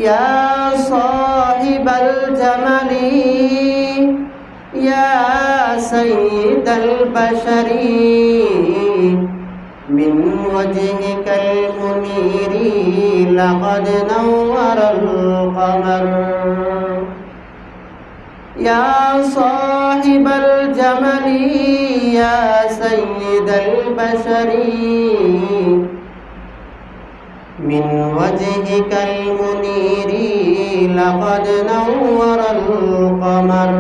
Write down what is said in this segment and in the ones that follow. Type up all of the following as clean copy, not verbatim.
ইয়া সাহিবাল জামালি ইয়া সাইয়্যিদাল বাশারি মিন ওয়াজহিকাল মুনীরি লাকাদ নাওয়ারাল কমার। ইয়া সাহিবাল জামালি ইয়া সাইয়্যিদাল বাশারি মিন ওয়াজহিকাল মুনীরি লাকাদ নাওয়ারাল কমার।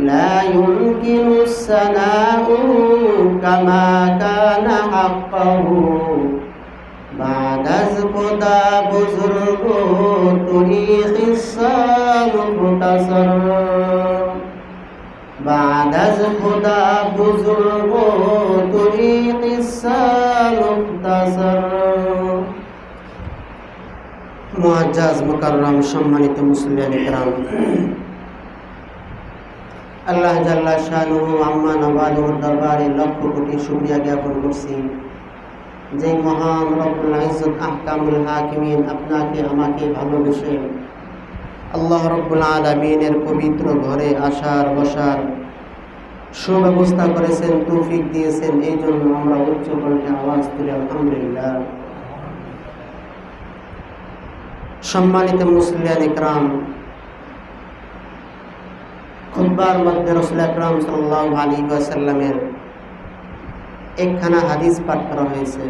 লা ইউমকিনুস সানাউ কামা কানা হাক্কাহু বাদাজ খুদা বুজুর্গ তুহি কিসসা মুখতাসর। বাদাজ খুদা বুজুর্গ তুহি কিসসা মুখতাসর। মুআজ্জাজ মুকাররম সম্মানিত মুসলিয়ান ইকরাম, আল্লাহ জাল্লা শানুহু আম্মা নওয়ালুর দরবারে লক্ষ কোটি শুকরিয়া জ্ঞাপন করছি যে মহান রব্বুল ইজ্জত আহকামুল হাকিমিন আপনাকে আমাকে ভালোবেসে আল্লাহ রব্বুল আলামিনের পবিত্র ঘরে আসার বসার সুব্যবস্থা করেছেন, তৌফিক দিয়েছেন। এই জন্য আমরা উচ্চ কণ্ঠে আওয়াজ তুলে আলহামদুলিল্লাহ। সম্মানিত মুসলিয়ান ইকরাম, খুতবার মধ্যে রাসূল আকরাম সাল্লাল্লাহু আলাইহি ওয়াসাল্লামের একখানা হাদিস পাঠ করা হয়েছে।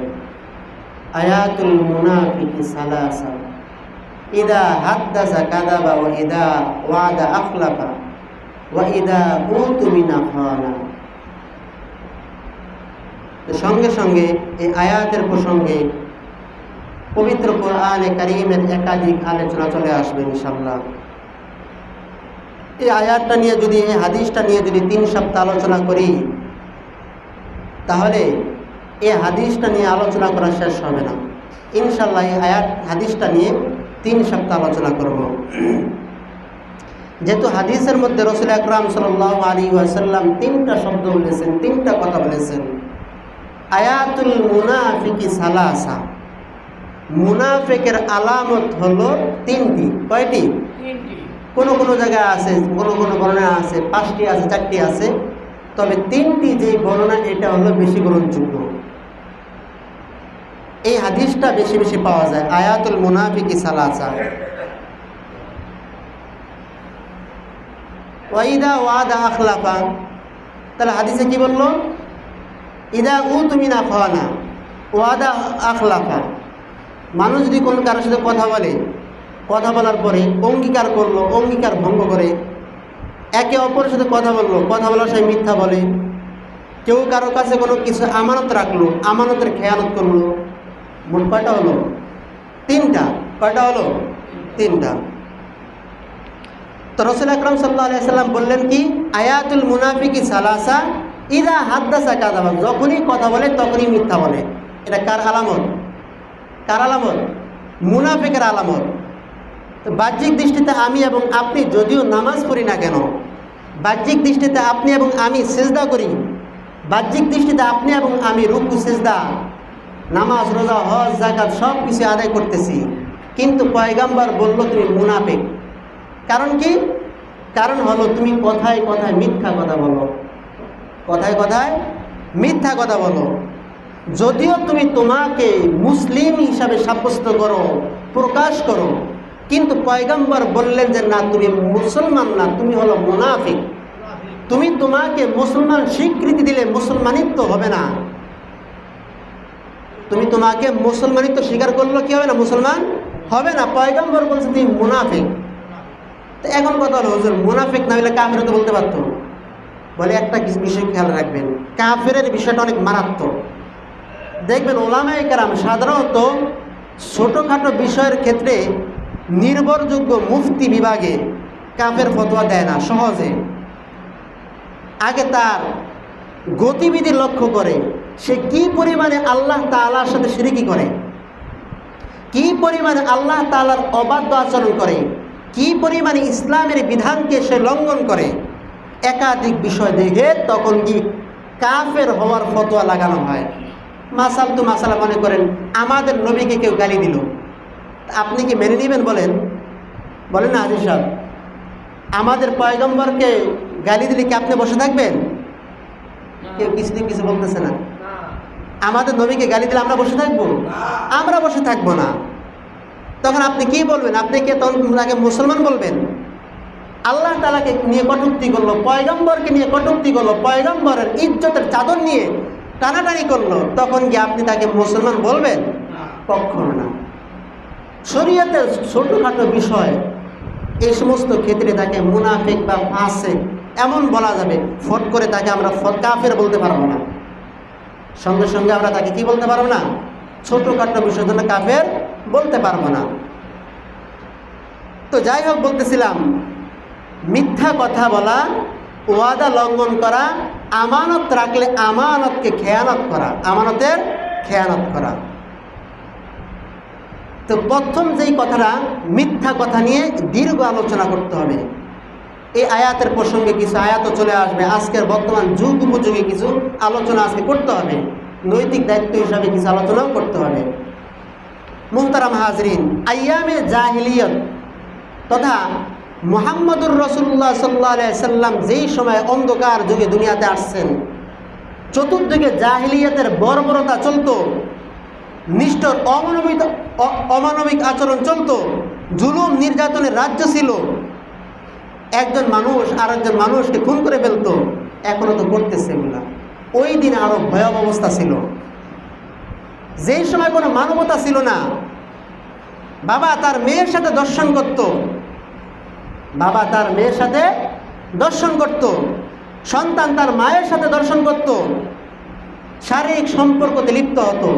আয়াতুল মুনাফিকি সালাসা, ইদা হাদ্দাসা কাযাবা ওয়া ইদা ওয়াদা আখলাফা ওয়া ইদা উতুমিনা খানা। সঙ্গে সঙ্গে এই আয়াতের প্রসঙ্গে পবিত্র কোরআনে কারীমের একাধিক আলোচনা চলে আসবে ইনশাআল্লাহ। এই আয়াতটা নিয়ে যদি, এই হাদিসটা নিয়ে যদি 3 সপ্তাহ আলোচনা করি তাহলে এই হাদিসটা নিয়ে আলোচনা করা শেষ হবে না ইনশাআল্লাহ। এই হাদিসটা নিয়ে 3 সপ্তাহ আলোচনা করব। যেহেতু হাদিসের মধ্যে রাসূল আকরাম সাল্লাল্লাহু আলাইহি ওয়াসাল্লাম 3টা শব্দ বলেছেন, 3টা কথা বলেছেন। আয়াতুল মুনাফিকি সালাসা, মুনাফিকের আলামত হলো 3টি। কয়টি? 3টি। কোনো জায়গায় আছে, কোনো বর্ণনা আছে 5টি আছে, 4টি আছে, তবে 3টি যে বর্ণনা এটা হলো বেশি গ্রহণযোগ্য। এই হাদিসটা বেশি বেশি পাওয়া যায়। আয়াতুল মুনাফিকি সালাসা, ওয়াইদা ওয়াদা আখলাফা। তাহলে হাদিসে কি বললো? ইদা উতুমিনা খানা ওয়াদা আখলাফা। মানুষ যদি কোনো কারোর সাথে কথা বলে, কথা বলার পরে অঙ্গীকার করলো, অঙ্গীকার ভঙ্গ করে, একে অপরের সাথে কথা বললো, কথা বলার সময় মিথ্যা বলে, কেউ কারো কাছে কোনো কিছু আমানত রাখলো, আমানতের খেয়ানত করলো। মোট কয়টা হলো? 3টা। কয়টা হলো? 3টা। তো রাসূল আকরাম সাল্লাল্লাহু আলাইহি ওয়াসাল্লাম বললেন কি? আয়াতুল মুনাফিকি সালাসা, ইদা হাদ্দাসা কাযাবা। যখনই কথা বলে তখনই মিথ্যা বলে। এটা কার আলামত? কার আলামত? মুনাফিকের আলামত। তো বাহ্যিক দৃষ্টিতে আমি এবং আপনি যদিও নামাজ পড়ি না কেন, বাহ্যিক দৃষ্টিতে আপনি এবং আমি সিজদা করি, বাহ্যিক দৃষ্টিতে আপনি এবং আমি রুকু সিজদা, নামাজ রোজা হজ যাকাত সব কিছু আদায় করতেছি, কিন্তু পয়গাম্বর বলল তুমি মুনাফিক। কারণ কি? কারণ হলো তুমি কথায় কথায় মিথ্যা কথা বলো, কথায় কথায় মিথ্যা কথা বলো। যদিও তুমি তোমাকে মুসলিম হিসাবে সাব্যস্ত করো, প্রকাশ করো, কিন্তু পয়গম্বর বললেন যে না, তুমি মুসলমান না, তুমি হলো মুনাফিক। তুমি তোমাকে মুসলমান স্বীকৃতি দিলে মুসলমানিত্ব হবে না। তুমি তোমাকে মুসলমানিত্ব স্বীকার করলে কি হবে না? মুসলমান হবে না। পয়গম্বর বলছে তুমি মুনাফিক। তো এখন কথা হলো, হুজুর মুনাফিক না হলে কাফের তো বলতে পারতো। বলে একটা বিষয় খেয়াল রাখবেন, কাফেরের বিষয়টা অনেক মারাত্মক। দেখবেন ওলামায়ে কেরাম সাধারণত ছোটোখাটো বিষয়ের ক্ষেত্রে নির্ভরযোগ্য মুফতি বিভাগে কাফের ফতোয়া দেয় না সহজে। আগে তার গতিবিধি লক্ষ্য করে সে কি পরিমাণে আল্লাহ তাআলার সাথে শিরকি করে, কি পরিমাণে আল্লাহ তাআলার অবাধ্য আচরণ করে, কি পরিমাণে ইসলামের বিধানকে সে লঙ্ঘন করে, একাধিক বিষয় দেখে তখন কি কাফের হওয়ার ফতোয়া লাগানো হয়। মাসাল তো মাসালা মনে করেন আমাদের নবীকে কেউ গালি দিল, আপনি কি মেনে নেবেন? বলেন বলেন না হাজির সাহেব, আমাদের পয়গম্বরকে গালি দিলে কি আপনি বসে থাকবেন? কেউ কিছুদিন কিছু বলতেছে না। আমাদের নবীকে গালি দিলে আমরা বসে থাকবো? আমরা বসে থাকবো না। তখন আপনি কি বলবেন? আপনি কে তখন তাকে মুসলমান বলবেন? আল্লাহ তাআলাকে নিয়ে কটূক্তি করলো, পয়গম্বরকে নিয়ে কটূক্তি করলো, পয়গম্বরের ইজ্জতের চাদর নিয়ে টানাটানি করলো, তখন কি আপনি তাকে মুসলমান বলবেন? কখনো না। শরীয়তের ছোটখাটো বিষয় এই সমস্ত ক্ষেত্রে তাকে মুনাফিক বা ফাসিক এমন বলা যাবে, ফট করে তাকে আমরা কাফের বলতে পারবো না। সঙ্গে সঙ্গে আমরা তাকে কি বলতে পারবো না? ছোটখাটো বিষয়ের জন্য কাফের বলতে পারবো না। তো যাই হোক, বলতেছিলাম মিথ্যা কথা বলা, ওয়াদা লঙ্ঘন করা, আমানত রাখলে আমানতকে খেয়ানত করা, আমানতের খেয়ানত করা। তো প্রথম যেই কথাটা, মিথ্যা কথা নিয়ে দীর্ঘ আলোচনা করতে হবে। এই আয়াতের প্রসঙ্গে কিছু আয়াতও চলে আসবে। আজকের বর্তমান যুগ উপযোগী কিছু আলোচনা আজকে করতে হবে, নৈতিক দায়িত্ব হিসাবে কিছু আলোচনাও করতে হবে। মুহতারাম হাজরিন, আইয়ামে জাহিলিয়ত তথা মুহাম্মদুর রাসূলুল্লাহ সাল্লাল্লাহু আলাইহি সাল্লাম যেই সময় অন্ধকার যুগে দুনিয়াতে আসছেন, চতুর্দিকে জাহিলিয়াতের বর্বরতা চলতো, নিষ্ঠুর অমানবিক আচরণ চলতো, জুলুম নির্যাতনের রাজ্য ছিল। একজন মানুষ আরেকজন মানুষকে খুন করে ফেলতো, এখনো তো করতেছে এগুলা। ওই দিন আরো ভয়াবহ অবস্থা ছিল। যেই সময় কোনো মানবতা ছিল না, বাবা তার মেয়ের সাথে দর্শন করত, বাবা তার মেয়ের সাথে দর্শন করত, সন্তান তার মায়ের সাথে দর্শন করত, শারীরিক সম্পর্কতে লিপ্ত হতো।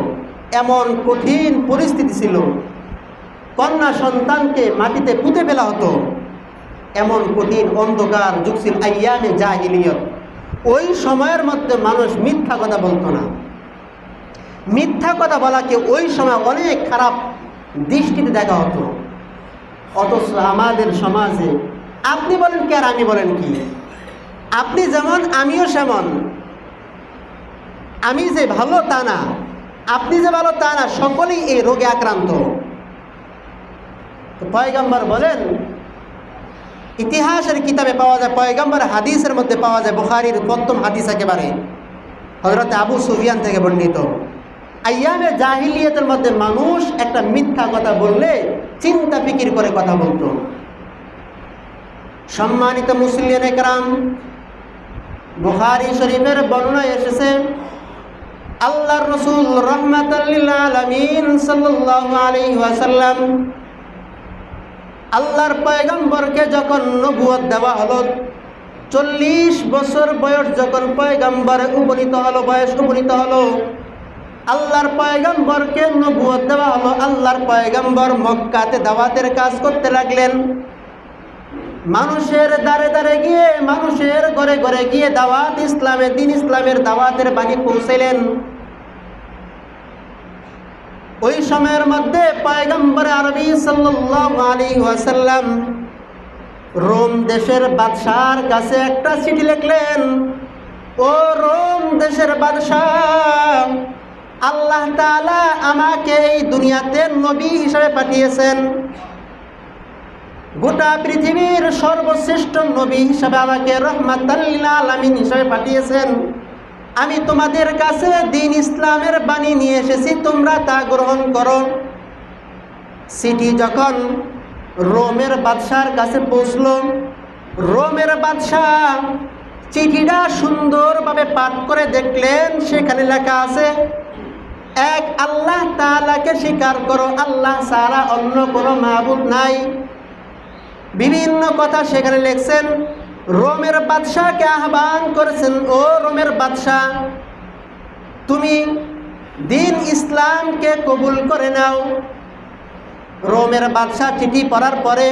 এমন কঠিন পরিস্থিতি ছিল, কন্যা সন্তানকে মাটিতে পুঁতে ফেলা হতো। এমন কঠিন অন্ধকার যুগ ছিল আইয়ামে জাহিলিয়ত। ওই সময়ের মধ্যে মানুষ মিথ্যা কথা বলতো না। মিথ্যা কথা বলাকে ওই সময় অনেক খারাপ দৃষ্টিতে দেখা হতো। অথচ আমাদের সমাজে আপনি বলেন কি আর আমি বলেন কি, আপনি যেমন আমিও সেমন। আমি যে ভালো তা না, আপনি যে ভালো তা না, সকলেই এই রোগে আক্রান্ত। পয়গম্বর বলেন, ইতিহাসের কিতাবে পাওয়া যায়, পয়গম্বর হাদিসের মধ্যে পাওয়া যায়, বুখারীর প্রথম হাদিস একেবারে হযরত আবু সুফিয়ান থেকে বর্ণিত। আইয়ামে জাহিলিয়াতের মধ্যে মানুষ একটা মিথ্যা কথা বললে চিন্তা ফিকির করে কথা বলতো। সম্মানিত মুসলিম একরাম, বুখারী শরীফের বর্ণনায় এসেছে, আল্লাহর রাসূল রাহমাতাল লিল আলামিন সাল্লাল্লাহু আলাইহি ওয়াসাল্লাম, আল্লাহর পয়গম্বরকে যখন নবুয়ত দেওয়া হলো, 40 বছর বয়স যখন পয়গম্বরে উপনীত হলো, বয়স উপনীত হলো, আল্লাহর পয়গম্বরকে নবুয়ত দেওয়া হলো। আল্লাহর পয়গম্বর মক্কাতে দাওয়াতের কাজ করতে লাগলেন। মানুষের দ্বারে দ্বারে গিয়ে, মানুষের ঘরে ঘরে গিয়ে দাওয়াত ইসলামের, দিন ইসলামের দাওয়াতের বাণী পৌঁছাইলেন। ওই সময়ের মধ্যে পয়গম্বর আরবি সাল্লাল্লাহু আলাইহি ওয়াসাল্লাম রোম দেশের বাদশার কাছে একটা চিঠি লিখলেন। ও রোম দেশের বাদশাহ, আল্লাহ তাআলা আমাকে এই দুনিয়াতে নবী হিসেবে পাঠিয়েছেন। গোটা পৃথিবীর সর্বশ্রেষ্ঠ নবী হিসেবে আমাকে রাহমাতাল লিল আলামিন হিসেবে পাঠিয়েছেন। আমি তোমাদের কাছে দ্বীন ইসলামের বাণী নিয়ে এসেছি, তোমরা তা গ্রহণ করো। চিঠি যখন রোমের বাদশার কাছে পৌঁছল, রোমের বাদশাহ চিঠিটা সুন্দরভাবে পাঠ করে দেখলেন। সেখানে লেখা আছে, এক আল্লাহ তাআলাকে স্বীকার করো, আল্লাহ ছাড়া অন্য কোনো মাবুদ নাই। বিভিন্ন কথা সেখানে লিখছেন। রোমের বাদশাহকে আহ্বান করেছেন, ও রোমের বাদশাহ, তুমি দ্বীন ইসলামকে কবুল করে নাও। রোমের বাদশাহ চিঠি পড়ার পরে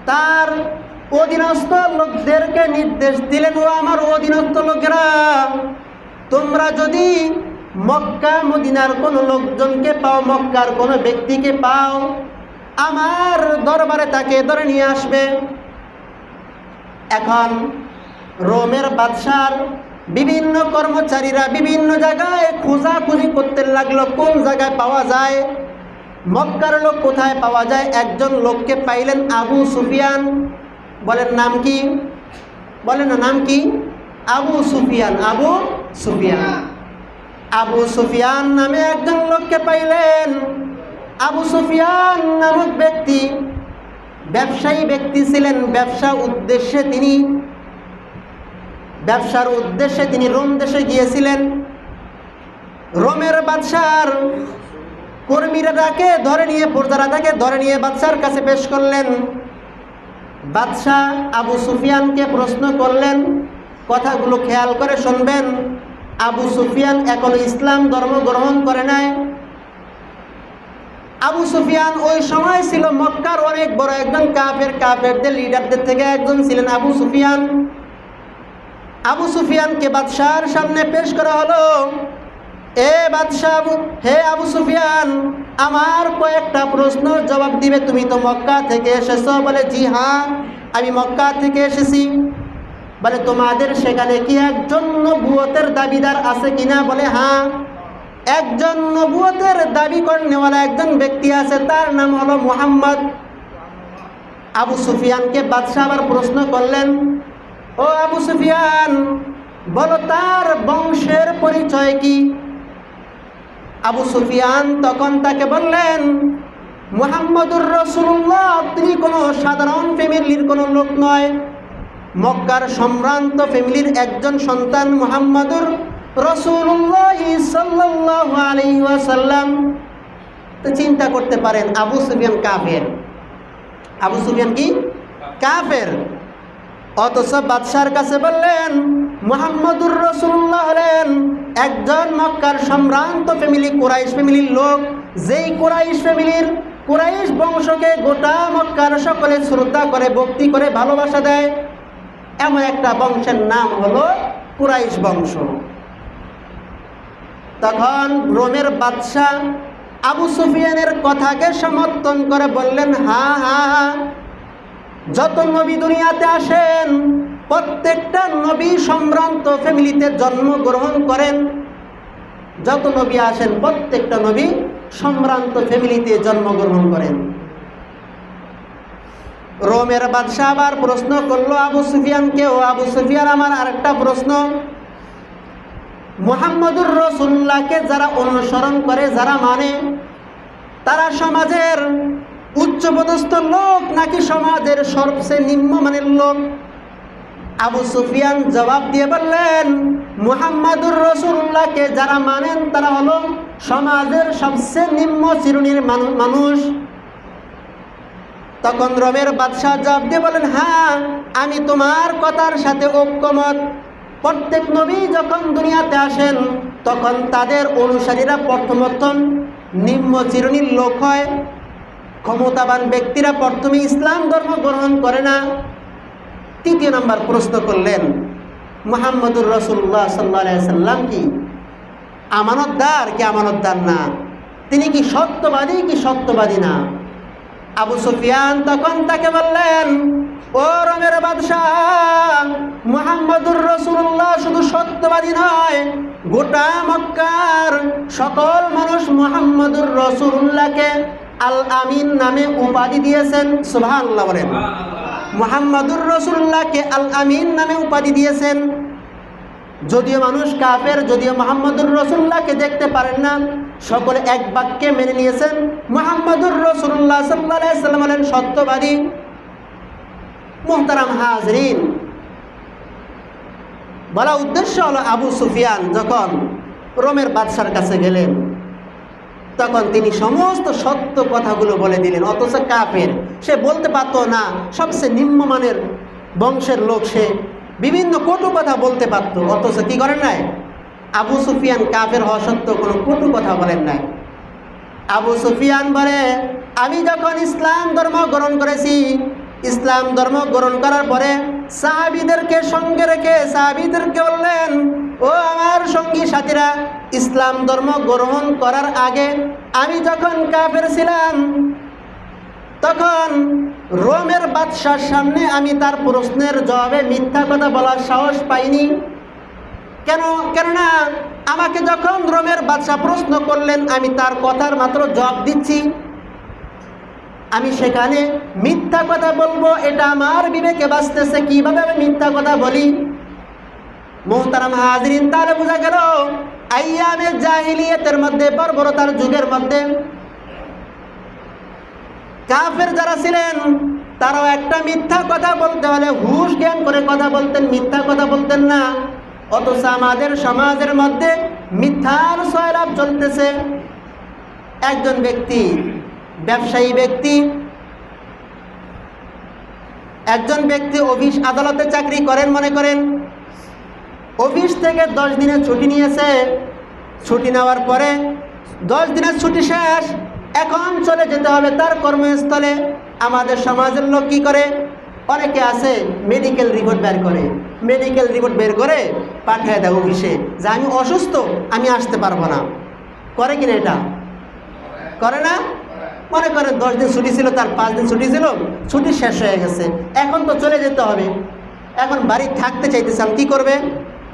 তার অধীনস্থ লোকদেরকে নির্দেশ দিলেন, ও আমার অধীনস্থ লোকেরা, তোমরা যদি মক্কা মদিনার কোনো লোকজনকে পাও, মক্কার কোনো ব্যক্তিকে পাও, আমার দরবারে তাকে ধরে নিয়ে আসবে। এখন রোমের বাদশার বিভিন্ন কর্মচারীরা বিভিন্ন জায়গায় খোঁজাখুঁজি করতে লাগলো, কোন জায়গায় পাওয়া যায়। মক্কার লোক কোথায় পাওয়া যায়? একজন লোককে পাইলেন, আবু সুফিয়ান। বলেন নাম কি? বলেন না নাম কি? আবু সুফিয়ান। আবু সুফিয়ান, আবু সুফিয়ান নামে একজন লোককে পাইলেন। আবু সুফিয়ান নামক ব্যক্তি ব্যবসায়ী ব্যক্তি ছিলেন। ব্যবসার উদ্দেশ্যে তিনি রোম দেশে গিয়েছিলেন। রোমের বাদশার কর্মীরা তাকে ধরে নিয়ে, প্রজারা তাকে ধরে নিয়ে বাদশার কাছে পেশ করলেন। বাদশাহ আবু সুফিয়ানকে প্রশ্ন করলেন, কথাগুলো খেয়াল করে শুনবেন। আবু সুফিয়ান এখনো ইসলাম ধর্ম গ্রহণ করে নাই। আবু সুফিয়ান ওই সময় ছিল মক্কার অনেক বড় একজন কাফেরদের লিডারদের থেকে একজন ছিলেন আবু সুফিয়ান। আবু সুফিয়ানকে বাদশার সামনে পেশ করা হলো। এ বাদশাহ, হে আবু সুফিয়ান, আমার কয়েকটা প্রশ্ন জবাব দিবে। তুমি তো মক্কা থেকে এসেছো। বলে জি হ্যাঁ, আমি মক্কা থেকে এসেছি। বলে তোমাদের সেখানে কি একজন নবুয়তের দাবিদার আছে কিনা? বলে হ্যাঁ, একজন নবুয়তের দাবি করেনেওয়ালা একজন ব্যক্তি আছে, তার নাম হলো মুহাম্মদ। আবু সুফিয়ানকে বাদশাহ আবার প্রশ্ন করলেন, ও আবু সুফিয়ান, বলো তার বংশের পরিচয় কি? আবু সুফিয়ান তখন তাকে বললেন, মুহাম্মদুর রাসূলুল্লাহ, তিনি কোনো সাধারণ ফ্যামিলির কোনো লোক নয়, মক্কার সম্ভ্রান্ত ফ্যামিলির একজন সন্তান মুহাম্মদুর রাসূলুল্লাহ সাল্লাল্লাহু আলাইহি ওয়াসাল্লাম। তো চিন্তা করতে পারেন, আবু সুফিয়ান কাফের। আবু সুফিয়ান কি? কাফের। অথচ বাদশার কাছে বললেন মুহাম্মদুর রাসূলুল্লাহ হলেন একজন মক্কার সম্ভ্রান্ত ফ্যামিলি, কুরাইশ ফ্যামিলির লোক। যেই কুরাইশ বংশকে গোটা মক্কার সকলে শ্রদ্ধা করে, ভক্তি করে, ভালোবাসা দেয়, এমন একটা বংশের নাম হলো কুরাইশ বংশ। তখন রোমের বাদশাহ আবু সুফিয়ানের কথাকে সমর্থন করে বললেন, হ্যাঁ হ্যাঁ, যত নবী দুনিয়াতে আসেন প্রত্যেকটা নবী সম্ভ্রান্ত ফ্যামিলিতে জন্মগ্রহণ করেন। যত নবী আসেন প্রত্যেকটা নবী সম্ভ্রান্ত ফ্যামিলিতে জন্মগ্রহণ করেন। রোমের বাদশাহ আবার প্রশ্ন করলো আবু সুফিয়ানকে, ও আবু সুফিয়ান, আমার আরেকটা প্রশ্ন, মুহাম্মদুর রাসূলুল্লাহকে যারা অনুসরণ করে, যারা মানে, তারা সমাজের উচ্চপদস্থ লোক নাকি সমাজের সবচেয়ে নিম্নমানের লোক? আবু সুফিয়ান জবাব দিয়ে বললেন, মুহাম্মদুর রাসূলুল্লাহকে যারা মানেন তারা হলো সমাজের সবচেয়ে নিম্ন শ্রেণীর মানুষ। তখন রোমের বাদশাহ জবাব দিয়ে বলেন, হ্যাঁ, আমি তোমার কথার সাথে ঐক্যমত। প্রত্যেক নবী যখন দুনিয়াতে আসেন তখন তাদের অনুসারীরা প্রথমত নিম্ন শ্রেণীর লোক হয়। ক্ষমতাবান ব্যক্তিরা প্রথমে ইসলাম ধর্ম গ্রহণ করে না। তৃতীয় নাম্বার প্রশ্ন করলেন, মুহাম্মদুর রাসূলুল্লাহ সাল্লাল্লাহু আলাইহি সাল্লাম কি আমানতদার কি আমানতদার না? তিনি কি সত্যবাদী কি সত্যবাদী না? আবু সুফিয়ান তখন তাকে বললেন, ও রোমের বাদশাহ, মুহাম্মদুর রাসূলুল্লাহ শুধু সত্যবাদী নয়, গোটা মক্কার সকল মানুষ মুহাম্মদুর রাসূলুল্লাহকে আল আমিন নামে উপাধি দিয়েছেন। সুবহানাল্লাহ বলেন। মুহাম্মদুর রাসূলুল্লাহকে আল আমিন নামে উপাধি দিয়েছেন। যদিও মানুষ কাফের, যদিও মুহাম্মদুর রাসূলুল্লাহকে দেখতে পারেন না, সকলে এক বাক্যে মেনে নিয়েছেন মুহাম্মদুর রাসূলুল্লাহ সাল্লাল্লাহু আলাইহি ওয়াসাল্লাম হলেন সত্যবাদী। মুহতারাম হাজরিন, বলা উদ্দেশ্য হলো, আবু সুফিয়ান যখন রোমের বাদশার কাছে গেলেন তখন তিনি সমস্ত সত্য কথাগুলো বলে দিলেন। অথচ কাফের, সে বলতে পারতো না, সবচেয়ে নিম্নমানের বংশের লোক, সে বিভিন্ন কটু কথা বলতে পারতো। অথচ কি করেন নাই? আবু সুফিয়ান কাফের হওয়া সত্ত্বেও কোনো কটু কথা বলেন নাই। আবু সুফিয়ান বলে, আমি যখন ইসলাম ধর্ম গ্রহণ করেছি, ইসলাম ধর্ম গ্রহণ করার পরে সাহাবীদেরকে সঙ্গে রেখে সাহাবীদেরকে বললেন, ও আমার সঙ্গী সাথীরা, ইসলাম ধর্ম গ্রহণ করার আগে আমি যখন কাফের ছিলাম তখন রোমের বাদশার সামনে আমি তার প্রশ্নের জবাবে মিথ্যা কথা বলার সাহস পাইনি। কেননা আমাকে যখন রোমের বাদশা প্রশ্ন করলেন আমি তার কথার মাত্র জবাব দিচ্ছি, আমি সেখানে মিথ্যা কথা বলবো, এটা আমার বিবেকে বাঁচতেছে, কিভাবে আমি মিথ্যা কথা বলি। মুহতারাম হাজিরিন, তাহলে বোঝা গেল আইয়ামে জাহিলিয়াতের মধ্যে, বর্বরতার যুগের মধ্যে কাফের যারা ছিলেন তারাও একটা মিথ্যা কথা বলতে হলে হুঁশ জ্ঞান করে কথা বলতেন, মিথ্যা কথা বলতেন না। অথচ আমাদের সমাজের মধ্যে মিথ্যার সয়লাভ চলতেছে। একজন ব্যক্তি, ব্যবসায়ী ব্যক্তি, একজন ব্যক্তি অফিস আদালতে চাকরি করেন, মনে করেন অফিস থেকে 10 দিনের ছুটি নিয়েছে। ছুটি নেওয়ার পরে 10 দিনের ছুটি শেষ, এখন চলে যেতে হবে তার কর্মস্থলে। আমাদের সমাজের লোক কী করে? অনেকে আছে মেডিকেল রিপোর্ট বের করে, মেডিকেল রিপোর্ট বের করে পাঠিয়ে দেয় অফিসে যে আমি অসুস্থ, আমি আসতে পারবো না। করে কিনা এটা? করে না? মনে করেন 10 দিন ছুটি ছিল, তার 5 দিন ছুটি ছিল, ছুটি শেষ হয়ে গেছে, এখন তো চলে যেতে হবে, এখন বাড়ি থাকতে চাইতেছেন, কি করবে?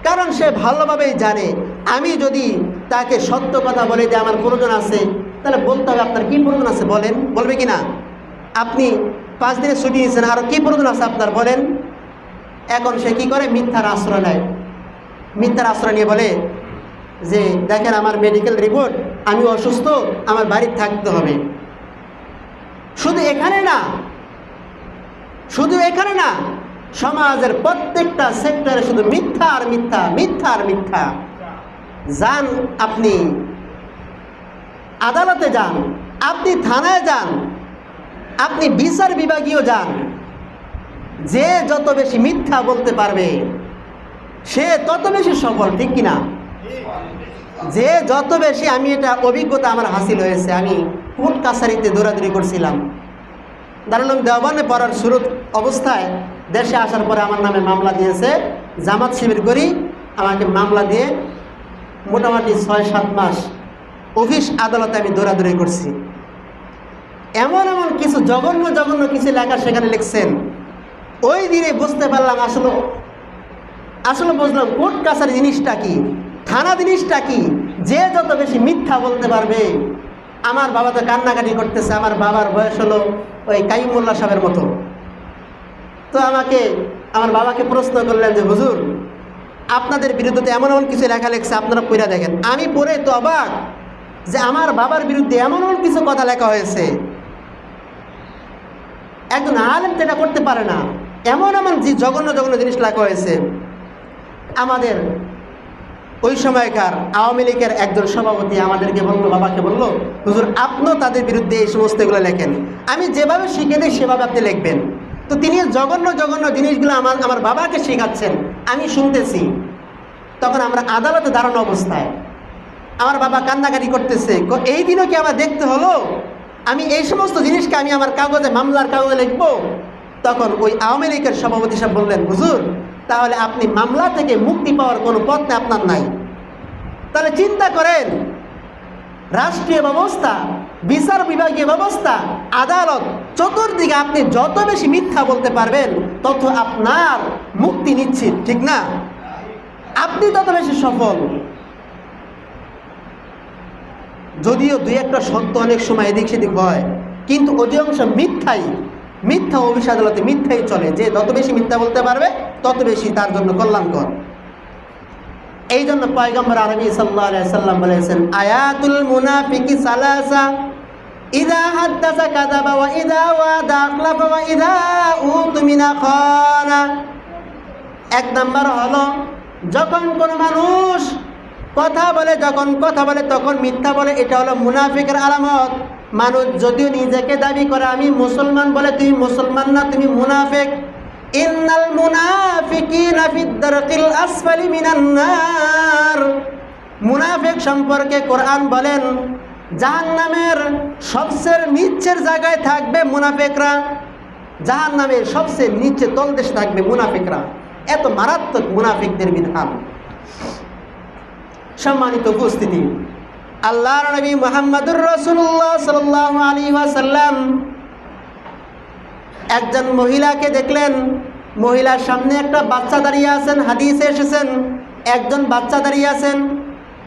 কারণ সে ভালোভাবেই জানে আমি যদি তাকে সত্য কথা বলে যে আমার প্রয়োজন আছে, তাহলে বলতে হবে আপনার কি প্রয়োজন আছে বলেন, বলবে কি না? আপনি 5 দিনের ছুটি নিয়েছেন, আরও কী প্রয়োজন আছে আপনার বলেন। এখন সে কি করে? মিথ্যার আশ্রয় নেয়। মিথ্যার আশ্রয় নিয়ে বলে যে দেখেন আমার মেডিকেল রিপোর্ট, আমি অসুস্থ, আমার বাড়িতে থাকতে হবে। শুধু এখানে না, শুধু এখানে না, সমাজের প্রত্যেকটা সেক্টরে শুধু মিথ্যা আর মিথ্যা, মিথ্যা আর মিথ্যা। যান আপনি আদালতে, যান আপনি থানায়, যান আপনি বিচার বিভাগীয় যান, যে যত বেশি মিথ্যা বলতে পারবে সে তত বেশি সফল, ঠিক কিনা? যে যত বেশি, আমি এটা অভিজ্ঞতা আমার হাসিল হয়েছে। আমি কোর্ট কাছারিতে দৌড়াদৌড়ি করছিলাম, দারুল উলুম দেওবন্দে পড়ার শুরু অবস্থায় দেশে আসার পরে আমার নামে মামলা দিয়েছে, জামাত শিবির করি, আমাকে মামলা দিয়ে মোটামুটি 6-7 মাস অফিস আদালতে আমি দৌড়াদৌড়ি করছি। এমন এমন কিছু জঘন্য জঘন্য কিছু লেখা সেখানে লিখছেন, ওই দিনে বুঝতে পারলাম আসলে বুঝলাম কোর্ট কাছারি জিনিসটা কি, থানা জিনিসটা কি। যে যত বেশি মিথ্যা বলতে পারবে। আমার বাবা তো কান্নাকাটি করতেছে, আমার বাবার বয়স হলো ওই কাইমুল্লাহ সাহেবের মতো। তো আমার বাবাকে প্রশ্ন করলেন যে হুজুর, আপনাদের বিরুদ্ধে এমন এমন কিছু লেখা লেখছে, আপনারা পড়ে দেখেন। আমি পড়ে তো অবাক যে আমার বাবার বিরুদ্ধে এমন এমন কিছু কথা লেখা হয়েছে। একজন আলেম তো এটা করতে পারে না, এমন এমন যে জঘন্য জঘন্য জিনিস লেখা হয়েছে। আমাদের ওই সময়কার আওয়ামী লীগের একজন সভাপতি আমাদেরকে বললো, বাবাকে বললো, হুজুর আপনিও তাদের বিরুদ্ধে এই সমস্ত এগুলো লেখেন, আমি যেভাবে শিখে দিই সেভাবে আপনি লিখবেন। তো তিনি জঘন্য জঘন্য জিনিসগুলো আমার বাবাকে শেখাচ্ছেন, আমি শুনতেছি। তখন আমরা আদালতে দাঁড়ানো অবস্থায় আমার বাবা কান্নাকাটি করতেছে, এই দিনও কি আমার দেখতে হলো? আমি এই সমস্ত জিনিসকে আমি আমার কাগজে, মামলার কাগজে লিখবো। তখন ওই আওয়ামী লীগের সভাপতি সাহেব বললেন, হুজুর তাহলে আপনি মামলা থেকে মুক্তি পাওয়ার কোনো পথ আপনার নাই। তাহলে চিন্তা করেন, রাষ্ট্রীয় ব্যবস্থা, বিচার বিভাগীয় ব্যবস্থা, আদালত, চতুর্দিকে আপনি যত বেশি মিথ্যা বলতে পারবেন তত আপনার মুক্তি নিশ্চিত, ঠিক না? আপনি তত বেশি সফল। যদিও দুই একটা সত্য অনেক সময় এদিক সেদিক হয়, কিন্তু অধিকাংশ মিথ্যা অফিস আদালতে মিথ্যাই চলে। যে যত বেশি মিথ্যা বলতে পারবে তত বেশি তার জন্য কল্যাণকর। এই জন্য পয়গম্বর আরবি সাল্লাল্লাহু আলাইহি সাল্লাম বলেছেন, আয়াতুল মুনাফিকি সালাসা, ইযা হাদাসা কাযাবা ওয়া ইযা ওয়াদা আখলাফা ওয়া ইযা উতমিনা খানা। এক নাম্বার হলো, যখন কোনো মানুষ কথা বলে তখন মিথ্যা বলে, এটা হলো মুনাফিকের আলামত। মানুষ যদিও নিজেকে দাবি করে আমি মুসলমান, বলে তুমি মুসলমান না, তুমি মুনাফিক। ইন্নাল মুনাফিকিনা ফিদ দারকিল আসফালি মিনান নার। মুনাফিক সম্পর্কে কোরআন বলেন, জাহান্নামের সবচেয়ে নিচের জায়গায় থাকবে মুনাফিকরা, জাহান্নামের সবচেয়ে নিচে তলদেশে থাকবে মুনাফিকরা। এত মারাত্মক মুনাফিকদের বিধান। সম্মানিত উপস্থিতি, আল্লাহর নবী মুহাম্মদুর রাসূলুল্লাহ সাল্লাল্লাহু আলাইহি ওয়াসাল্লাম একজন মহিলাকে দেখলেন, মহিলার সামনে একটা বাচ্চা দাঁড়িয়ে আছেন। হাদিসে এসেছেন একজন বাচ্চা দাঁড়িয়ে আছেন।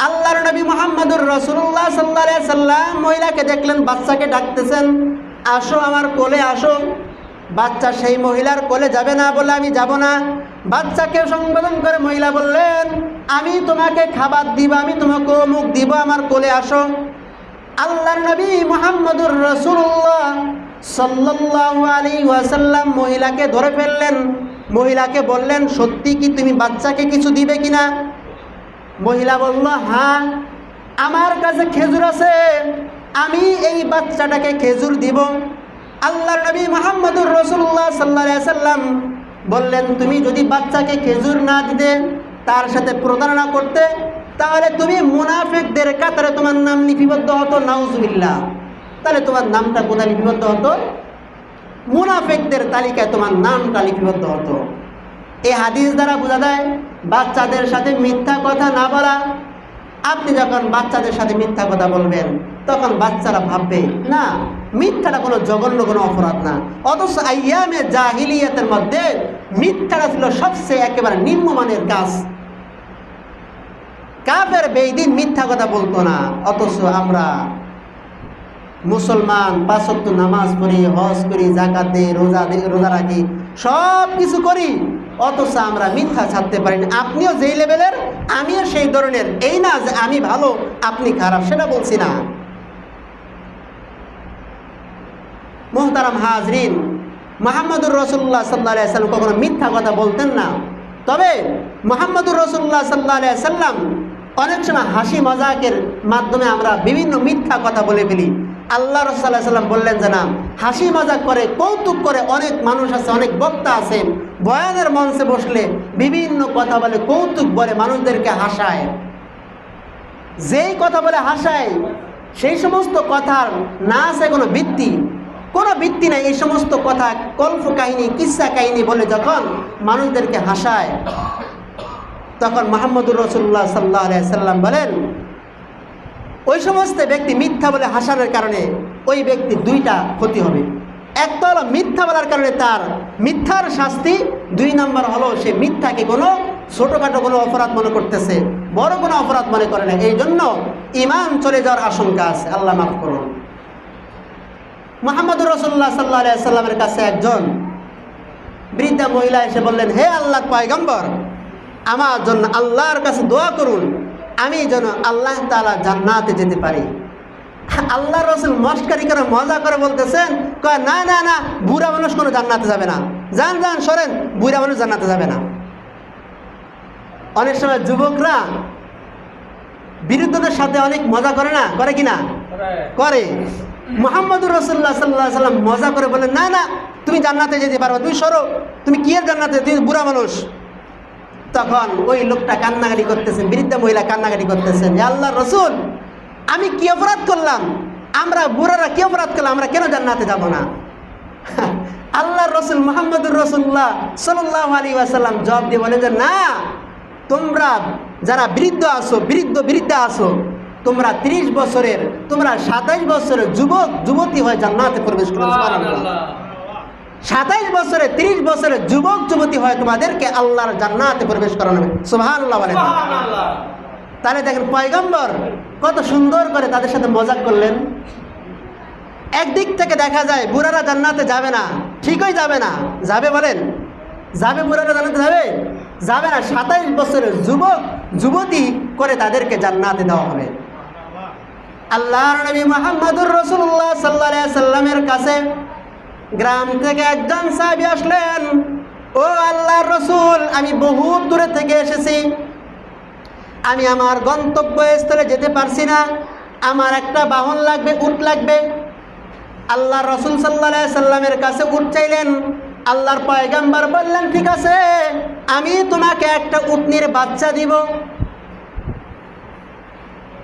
আল্লাহর নবী মুহাম্মদুর রাসূলুল্লাহ সাল্লাল্লাহু আলাইহি ওয়াসাল্লাম মহিলাকে দেখলেন, বাচ্চাকে ডাকতেছেন। আসো আমার কোলে আসো। বাচ্চা সেই মহিলার কোলে যাবে না বলে আমি যাব না। বাচ্চাকে সম্বোধন করে মহিলা বললেন, আমি তোমাকে খাবার দিব, আমি তোমাকে অমুক দিব, আমার কোলে আসো। আল্লাহর নবী মুহাম্মদুর রাসূলুল্লাহ সাল্লাল্লাহু আলাইহি ওয়াসাল্লাম মহিলাকে ধরে ফেললেন। মহিলাকে বললেন, সত্যি কি তুমি বাচ্চাকে কিছু দিবে কিনা? মহিলা বলল, হ্যাঁ, আমার কাছে খেজুর আছে, আমি এই বাচ্চাটাকে খেজুর দিব। আল্লাহর নবী মুহাম্মদুর রাসূলুল্লাহ সাল্লাল্লাহু আলাইহি ওয়াসাল্লাম বললেন, তুমি যদি বাচ্চাকে খেজুর না দিতে, তার সাথে প্রতারণা করতে, তাহলে তুমি মুনাফিকদের কাতারে তোমার নাম লিপিবদ্ধ হতো। নাউজুবিল্লাহ। তাহলে তোমার নামটা কোথায় লিপিবদ্ধ হতো? মুনাফিকদের তালিকায় তোমার নামটা লিপিবদ্ধ হতো। এই হাদিস দ্বারা বোঝা যায় বাচ্চাদের সাথে মিথ্যা কথা না বলা। আপনি যখন বাচ্চাদের সাথে মিথ্যা কথা বলবেন, তখন বাচ্চারা ভাববে না মিথ্যাটা কোনো জঘন্য কোনো অপরাধ না। অথচ আইয়ামে জাহিলিয়াতের মধ্যে মিথ্যাটা ছিল সবচেয়ে একেবারে নিম্নমানের কাজ। কাফের বেঈমান মিথ্যা কথা বলতো না। অথচ আমরা মুসলমান 5 ওয়াক্ত নামাজ পড়ি, হজ করি, যাকাত দিই, রোজা রাখি, সব কিছু করি, অথচ আমরা মিথ্যা ছাড়তে পারি না। আপনিও যেই লেভেলের, আমিও সেই ধরনের। এই না যে আমি ভালো আপনি খারাপ, সেটা বলছি না। মুহতারাম হাজরিন, মুহাম্মদুর রাসূলুল্লাহ সাল্লাল্লাহু আলাইহি ওয়াসাল্লাম কখনো মিথ্যা কথা বলতেন না। তবে মুহাম্মদুর রাসূলুল্লাহ সাল্লাল্লাহু আলাইহি ওয়াসাল্লাম অনেক সময় হাসি মজাকের মাধ্যমে আমরা বিভিন্ন মিথ্যা কথা বলে ফেলি। আল্লাহ রাসূল সাল্লাল্লাহু আলাইহি ওয়াসাল্লাম বললেন যে না, হাসি মজাক করে, কৌতুক করে অনেক মানুষ আছে, অনেক বক্তা আছেন, বয়ানের মঞ্চে বসলে বিভিন্ন কথা বলে, কৌতুক বলে, মানুষদেরকে হাসায়। যেই কথা বলে হাসায়, সেই সমস্ত কথার না আছে কোনো ভিত্তি নাই। এই সমস্ত কথা কল্প কাহিনী, কিসসা কাহিনী বলে যখন মানুষদেরকে হাসায়, তখন মুহাম্মদুর রাসূলুল্লাহ সাল্লাল্লাহু আলাইহি ওয়াসাল্লাম বলেন, ওই সমস্ত ব্যক্তি মিথ্যা বলে হাসানোর কারণে ওই ব্যক্তির 2টা ক্ষতি হবে। একটা হলো মিথ্যা বলার কারণে তার মিথ্যার শাস্তি, 2 নম্বর হলো সে মিথ্যাকে কোনো ছোটোখাটো কোনো অপরাধ মনে করতেছে, বড় কোনো অপরাধ মনে করে না। এই জন্য ঈমান চলে যাওয়ার আশঙ্কা আছে। আল্লাহ মাফ করুন। মুহাম্মদুর রাসূলুল্লাহ সাল্লাল্লাহু আলাইহি ওয়াসাল্লামের কাছে একজন বৃদ্ধা মহিলা এসে বললেন, হে আল্লাহর পয়গম্বর, আমার জন্য আল্লাহর কাছে দোয়া করুন, আমি যেন আল্লাহ তাআলা জান্নাতে যেতে পারি। আল্লাহর রাসূল মস্কারি করে, মজা করে বলতেছেন, কয় না না না, বুড়া মানুষ কোনো জান্নাতে যাবে না, যান যান সরেন, বুড়া মানুষ জান্নাতে যাবে না। অনেক সময় যুবকরা বিরুদ্ধদের সাথে অনেক মজা করে না, করে কিনা? করে। মুহাম্মদুর রাসূলুল্লাহ সাল্লাল্লাহু আলাইহি ওয়াসাল্লাম মজা করে বলেন, না না, তুমি জান্নাতে যেতে পারবে, তুমি সরো, তুমি কি এর জান্নাতে, তুমি বুড়া মানুষ। তখন ওই লোকটা কান্নাকাটি করতেছেন, বৃদ্ধা মহিলা কান্নাকাটি করতেছেন, হে আল্লাহর রাসূল, আমি কি অপরাধ করলাম? আমরা বুড়ারা কি অপরাধ করলাম? আমরা কেন জান্নাতে যাব না? আল্লাহর রাসূল মুহাম্মদুর রাসূলুল্লাহ সাল্লাল্লাহু আলাইহি ওয়াসাল্লাম জবাব দিয়ে বলেন যে না, তোমরা যারা বৃদ্ধা আছো, তোমরা 30 বছরের, তোমরা 27 বছরের যুবতী হয়ে জান্নাতে প্রবেশ করো। সুবহানাল্লাহ। 27 বছরে 30 বছরের যুবতী হয় তোমাদেরকে আল্লাহর জান্নাতে প্রবেশ করানো হবে। সুবহানাল্লাহ বলেন। তাহলে দেখেন পয়গম্বর কত সুন্দর করে তাদের সাথে মজাক করলেন। একদিক থেকে দেখা যায় বুড়ারা জান্নাতে যাবে না, ঠিকই যাবে না। যাবে বলেন? যাবে বুড়ারা জান্নাতে যাবে না। 27 বছরের যুবতী করে তাদেরকে জান্নাতে দেওয়া হবে। আল্লাহর নবী মুহাম্মদুর রাসূলুল্লাহ সাল্লাল্লাহু আলাইহি ওয়াসাল্লামের কাছে গ্রাম থেকে একজন সাহাবী আসলেন, ও আল্লাহর রাসূল, আমি বহু দূরে থেকে এসেছি, আমি আমার গন্তব্যস্থলে যেতে পারছি না, আমার একটা বাহন লাগবে, উট লাগবে। আল্লাহর রাসূল সাল্লাল্লাহু আলাইহি ওয়াসাল্লামের কাছে উট চাইলেন। আল্লাহর পয়গম্বর বললেন, ঠিক আছে, আমি তোমাকে একটা উটনির বাচ্চা দিব।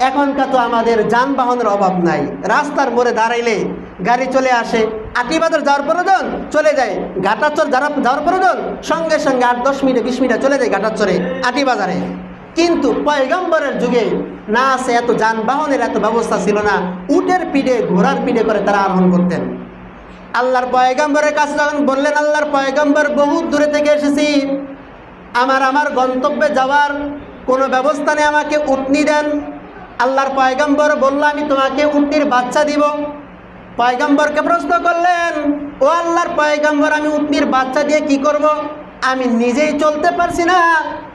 এখনকার তো আমাদের যানবাহনের অভাব নাই, রাস্তার মোড়ে দাঁড়াইলে গাড়ি চলে আসে, আটিবাজার যাওয়ার প্রয়োজন চলে যায়, ঘাটাচর যাওয়ার প্রয়োজন সঙ্গে সঙ্গে 8-10 মিনিটে 20 মিনিটে চলে যায় ঘাটাচরে, আটিবাজারে। কিন্তু পয়গম্বরের যুগে না আছে, এত যানবাহনের এত ব্যবস্থা ছিল না, উটের পিঠে, ঘোড়ার পিঠে করে তারা আরোহণ করতেন। আল্লাহর পয়গম্বরের কাছে যখন বললেন, আল্লাহর পয়গম্বর, বহু দূরে থেকে এসেছি, আমার গন্তব্যে যাওয়ার কোনো ব্যবস্থা নেই, আমাকে উটনি দেন। আল্লাহর পয়গম্বর বলল, আমি তোমাকে উটনির বাচ্চা দিব। পয়গম্বরকে প্রশ্ন করলেন, ও আল্লাহর পয়গম্বর, আমি উটনির বাচ্চা দিয়ে কি করব? আমি নিজেই চলতে পারছি না,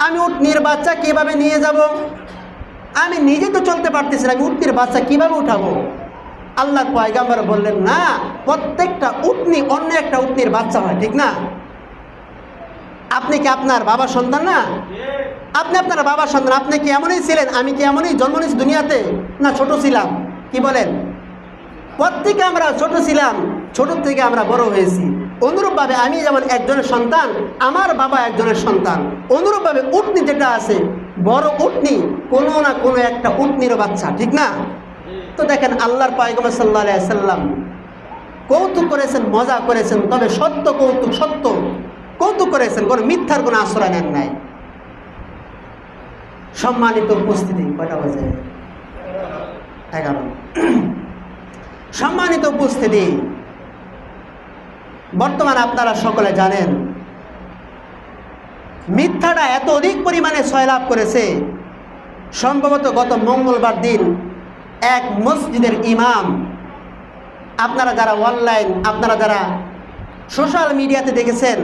আমি উটনির বাচ্চা কিভাবে নিয়ে যাব? আমি নিজে তো চলতে পারতেছি না, আমি উটনির বাচ্চা কিভাবে উঠাবো? আল্লাহর পয়গম্বর বললেন, না, প্রত্যেকটা উটনি অন্য একটা উটনির বাচ্চা হয়, ঠিক না? আপনি কি আপনার বাবার সন্তান না? আপনি আপনার বাবার সন্তান। আপনি কি এমনই ছিলেন? আমি কি এমনই জন্ম নিয়েছি দুনিয়াতে? না, ছোট ছিলাম। কি বলেন? প্রত্যেকে আমরা ছোট ছিলাম, ছোট থেকে আমরা বড় হয়েছি। অনুরূপভাবে আমি যেমন একজনের সন্তান, আমার বাবা একজনের সন্তান। অনুরূপভাবে উটনি যেটা আছে, বড় উটনি কোনো না কোনো একটা উটনির বাচ্চা, ঠিক না? তো দেখেন, আল্লাহর পয়গম্বর সাল্লাল্লাহু আলাইহি ওয়াসাল্লাম কৌতুক করেছেন, মজা করেছেন, তবে সত্য কৌতুক, সত্য কৌতুক করেছেন, কোনো মিথ্যার কোনো আশ্রয় নেন নাই। সম্মানিত উপস্থিতি, কয়টা বাজে? 11। সম্মানিত উপস্থিতি, বর্তমানে আপনারা সকলে জানেন মিথ্যাটা এত অধিক পরিমাণে সয়লাভ করেছে। সম্ভবত গত মঙ্গলবার দিন এক মসজিদের ইমাম, আপনারা যারা অনলাইন, আপনারা যারা সোশ্যাল মিডিয়াতে দেখেছেন,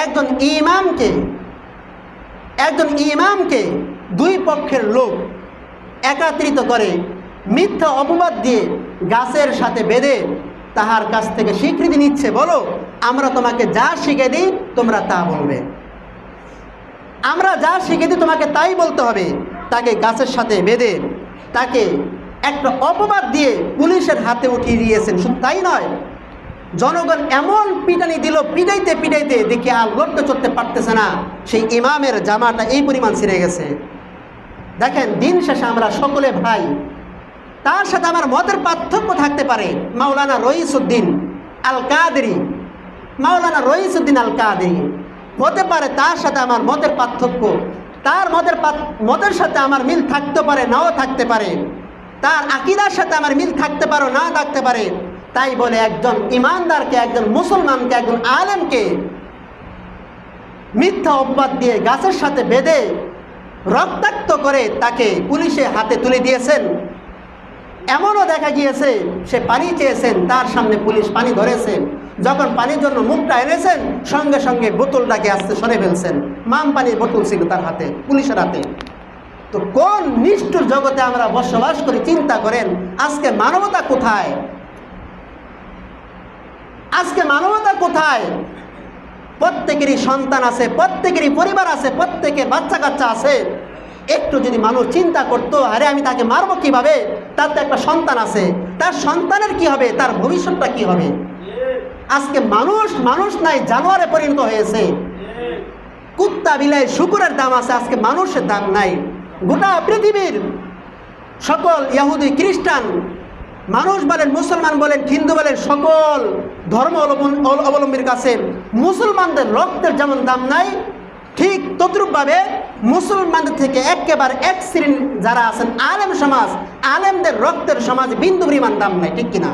একজন ইমামকে দুই পক্ষের লোক একত্রিত করে মিথ্যা অপবাদ দিয়ে গাছের সাথে বেঁধে তাহার কাছ থেকে স্বীকৃতি নিচ্ছে, বলো আমরা তোমাকে যা শিখে দিই তোমরা তা বলবে, আমরা যা শিখে দিই তোমাকে তাই বলতে হবে। তাকে গাছের সাথে বেঁধে তাকে একটা অপবাদ দিয়ে পুলিশের হাতে উঠিয়ে দিয়েছেন। শুধু তাই নয়, জনগণ এমন পিটানি দিল, পিটাইতে পিটাইতে দেখি আর লড়তে চড়তে পারতেছে না, সেই ইমামের জামাটা এই পরিমাণ ছিঁড়ে গেছে। দেখেন, দিন শেষে আমরা সকলে ভাই। তার সাথে আমার মতের পার্থক্য থাকতে পারে। মাওলানা রইসউদ্দিন আল কাদেরী, হতে পারে তার সাথে আমার মতের পার্থক্য, তার মতের সাথে আমার মিল থাকতে পারে, নাও থাকতে পারে, তার আকীদার সাথে আমার মিল থাকতে পারে, না থাকতে পারে। তাই বলে একজন ইমানদারকে, একজন মুসলমানকে, একজন আলেমকে মিথ্যা অপবাদ দিয়ে গাছের সাথে বেঁধে রক্তাক্ত করে তাকে পুলিশে হাতে তুলে দিয়েছেন। এমনও দেখা গিয়েছে সে পানি চেয়েছেন, তার সামনে পুলিশ পানি ধরেছেন, যখন পানির জন্য মুখটা এনেছেন সঙ্গে সঙ্গে বোতলটাকে আস্তে সরে ফেলছেন। মাম পানির বোতল ছিল তার হাতে, পুলিশের হাতে। তো কোন নিষ্ঠুর জগতে আমরা বসবাস করি, চিন্তা করেন। আজকে মানবতা কোথায়? আজকে মানবতা কোথায়? প্রত্যেকেরই সন্তান আছে, প্রত্যেকেরই পরিবার আছে, প্রত্যেকের বাচ্চা কাচ্চা আছে। একটু যদি মানুষ চিন্তা করতো, আরে আমি তাকে মারবো কিভাবে, তার তো একটা সন্তান আছে, তার সন্তানের কি হবে, তার ভবিষ্যৎটা কি হবে। আজকে মানুষ নাই, জানোয়ারে পরিণত হয়েছে। কুত্তা বিলাই শুকুরের দাম আছে, আজকে মানুষের দাম নাই। গোটা পৃথিবীর সকল ইহুদি খ্রিস্টান মানুষ বলেন, মুসলমান বলেন, হিন্দু বলেন, সকল ধর্ম অবলম্বীর কাছে মুসলমানদের রক্তের যেমন দাম নাই, ঠিক তদ্রূপভাবে মুসলমানদের থেকে একেবারে এক শ্রেণী যারা আছেন আলেম সমাজ, আলেমদের রক্তের সমাজ বিন্দু পরিমাণ দাম নাই, ঠিক কিনা?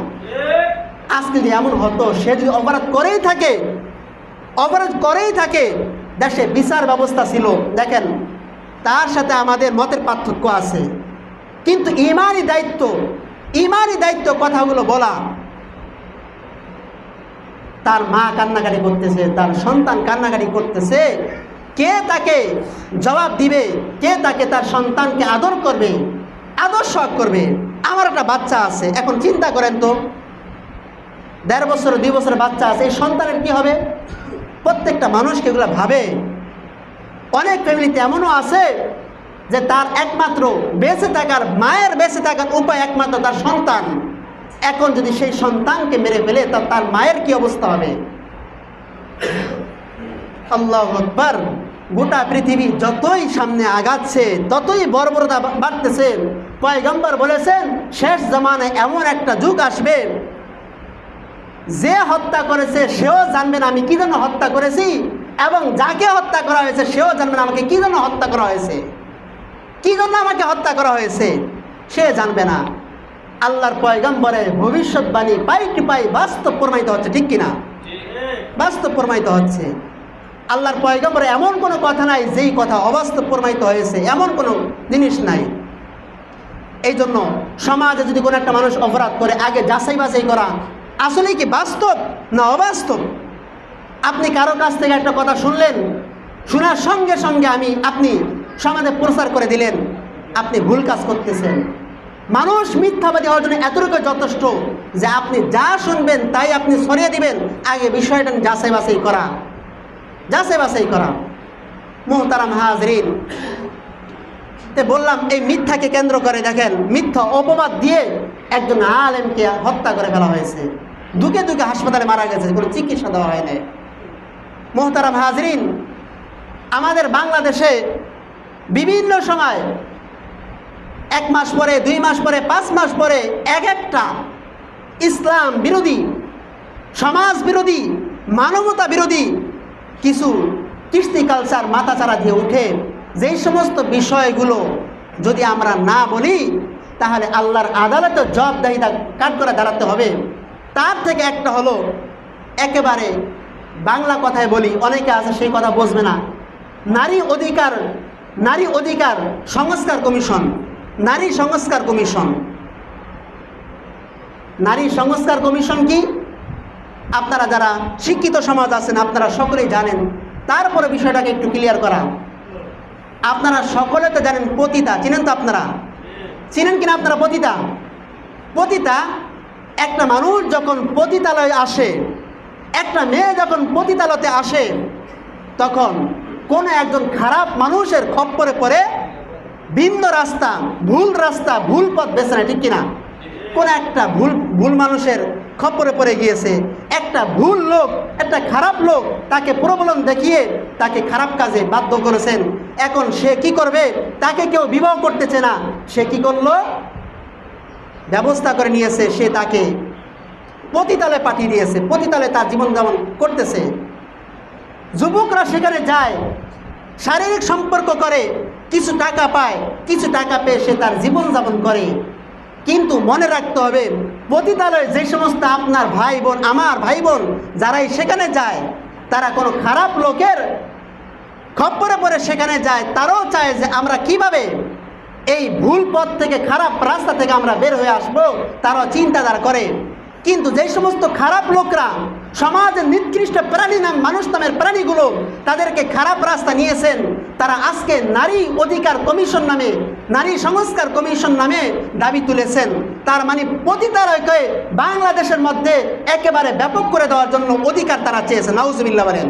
আজকে যদি এমন হতো, সে যদি অপরাধ করেই থাকে, দেশে বিচার ব্যবস্থা ছিল। দেখেন, তার সাথে আমাদের মতের পার্থক্য আছে, কিন্তু ইমানি দায়িত্ব কথাগুলো বলা। তার মা কান্নাকাটি করতেছে, তার সন্তান কান্নাকাটি করতেছে, কে তাকে জবাব দিবে? কে তাকে তার সন্তানকে আদর করবে, আদর্শ করবে? আমার একটা বাচ্চা আছে, এখন চিন্তা করেন তো, 1.5 বছর 2 বছরের বাচ্চা আছে, এই সন্তানের কি হবে? প্রত্যেকটা মানুষকে এগুলো ভাবে। অনেক ফ্যামিলিতে এমনও আছে যে তার একমাত্র মায়ের বেঁচে থাকার উপায় একমাত্র তার সন্তান। এখন যদি সেই সন্তানকে মেরে ফেলে, তার মায়ের কি অবস্থা হবে? আল্লাহু আকবার। গোটা পৃথিবী যতই সামনে আগাচ্ছে, ততই বর্বরতা বাড়তেছে। পয়গম্বর বলেছেন, শেষ জামানায় এমন একটা যুগ আসবে, যে হত্যা করেছে সেও জানবে না আমি কি জন্য হত্যা করেছি, এবং যাকে হত্যা করা হয়েছে সেও জানবে না আমাকে কি জন্য হত্যা করা হয়েছে, কি জন্য আমাকে হত্যা করা হয়েছে, সে জানবে না। আল্লাহর পয়গম্বরের ভবিষ্যৎবাণী পাই টু পাই বাস্তব প্রমাণিত হচ্ছে, ঠিক কিনা? বাস্তব প্রমাণিত হচ্ছে। আল্লাহর পয়গম্বরের এমন কোনো কথা নাই যেই কথা অবাস্তব প্রমাণিত হয়েছে, এমন কোনো জিনিস নাই। এই জন্য সমাজে যদি কোনো একটা মানুষ অপরাধ করে আগে যাচাই বাছাই করা আসলে কি বাস্তব না অবাস্তব। আপনি কারো কাছ থেকে একটা কথা শুনলেন, শোনার সঙ্গে সঙ্গে আপনি সমাজে প্রচার করে দিলেন, আপনি ভুল কাজ করতেছেন। মানুষ মিথ্যাবাদী হওয়ার জন্য এতটুকু যথেষ্ট যে আপনি যা শুনবেন তাই আপনি ছড়িয়ে দিবেন, আগে বিষয়টা যাচাই বাছাই করা। মুহতারাম হাজরিন, বললাম এই মিথ্যাকে কেন্দ্র করে দেখেন, মিথ্যা অপবাদ দিয়ে একজন আলেমকে হত্যা করে ফেলা হয়েছে, দুকে হাসপাতালে মারা গেছে, কোনো চিকিৎসা দেওয়া হয় নাই। মুহতারাম হাজরিন, আমাদের বাংলাদেশে বিভিন্ন সময় 1 মাস পরে, 2 মাস পরে, 5 মাস পরে এক একটা ইসলাম বিরোধী, সমাজ বিরোধী, মানবতা বিরোধী কিছু কৃষ্টি কালচার মাথাচাড়া দিয়ে উঠে। যেই সমস্ত বিষয়গুলো যদি আমরা না বলি তাহলে আল্লাহর আদালতে জবাবদিহিতা কাঠ করে দাঁড়াতে হবে। তার থেকে একটা হলো, একেবারে বাংলা কথায় বলি, অনেকে আছে সেই কথা বুঝবে না, নারী অধিকার সংস্কার কমিশন। নারী সংস্কার কমিশন কি? আপনারা যারা শিক্ষিত সমাজ আছেন আপনারা সকলেই জানেন, তারপরে বিষয়টাকে একটু ক্লিয়ার করা। আপনারা সকলে তো জানেন পতিতা, চিনেন তো? আপনারা চিনেন কিনা? আপনারা পতিতা একটা মানুষ যখন পতিতালয়ে আসে, একটা মেয়ে যখন পতিতালয়তে আসে, তখন কোনো একজন খারাপ মানুষের খপ্পরে পড়ে ভিন্ন রাস্তা, ভুল পথ বেছে নেয়, ঠিক কিনা? কোন একটা ভুল মানুষের খপ্পরে পড়ে গিয়েছে, একটা ভুল লোক, একটা খারাপ লোক তাকে প্রলোভন দেখিয়ে তাকে খারাপ কাজে বাধ্য করেছেন। এখন সে কি করবে? তাকে কেউ বিবাহ করতেছে না, সে কি করলো? ব্যবস্থা করে নিয়েছে, সে তাকে পতিতালয়ে পাঠিয়ে দিয়েছে, পতিতালয়ে তার জীবনযাপন করতেছে। যুবকরা সেখানে যায়, শারীরিক সম্পর্ক করে, কিছু টাকা পায়, কিছু টাকা পেয়ে সে তার জীবনযাপন করে। কিন্তু মনে রাখতে হবে, পতিতালয়ে যে সমস্ত আপনার ভাই বোন, আমার ভাই বোন যারাই সেখানে যায়, তারা কোনো খারাপ লোকের খপ্পরে পড়ে সেখানে যায়, তারাও চায় যে আমরা কিভাবে এই ভুল পথ থেকে, খারাপ রাস্তা থেকে আমরা বের হয়ে আসবো, তারাও চিন্তাধারা করে। কিন্তু যে সমস্ত খারাপ লোকরা সমাজের নিকৃষ্ট প্রাণী মানুষ নামের প্রাণীগুলো তাদেরকে খারাপ রাস্তা নিয়েছেন, তারা আজকে নারী অধিকার কমিশন নামে, নারী সংস্কার কমিশন নামে দাবি তুলেছেন। তার মানে পতিতালয়কে বাংলাদেশের মধ্যে একেবারে ব্যাপক করে দেওয়ার জন্য অধিকার তারা চেয়েছে। নাউজুবিল্লাহ বলেন।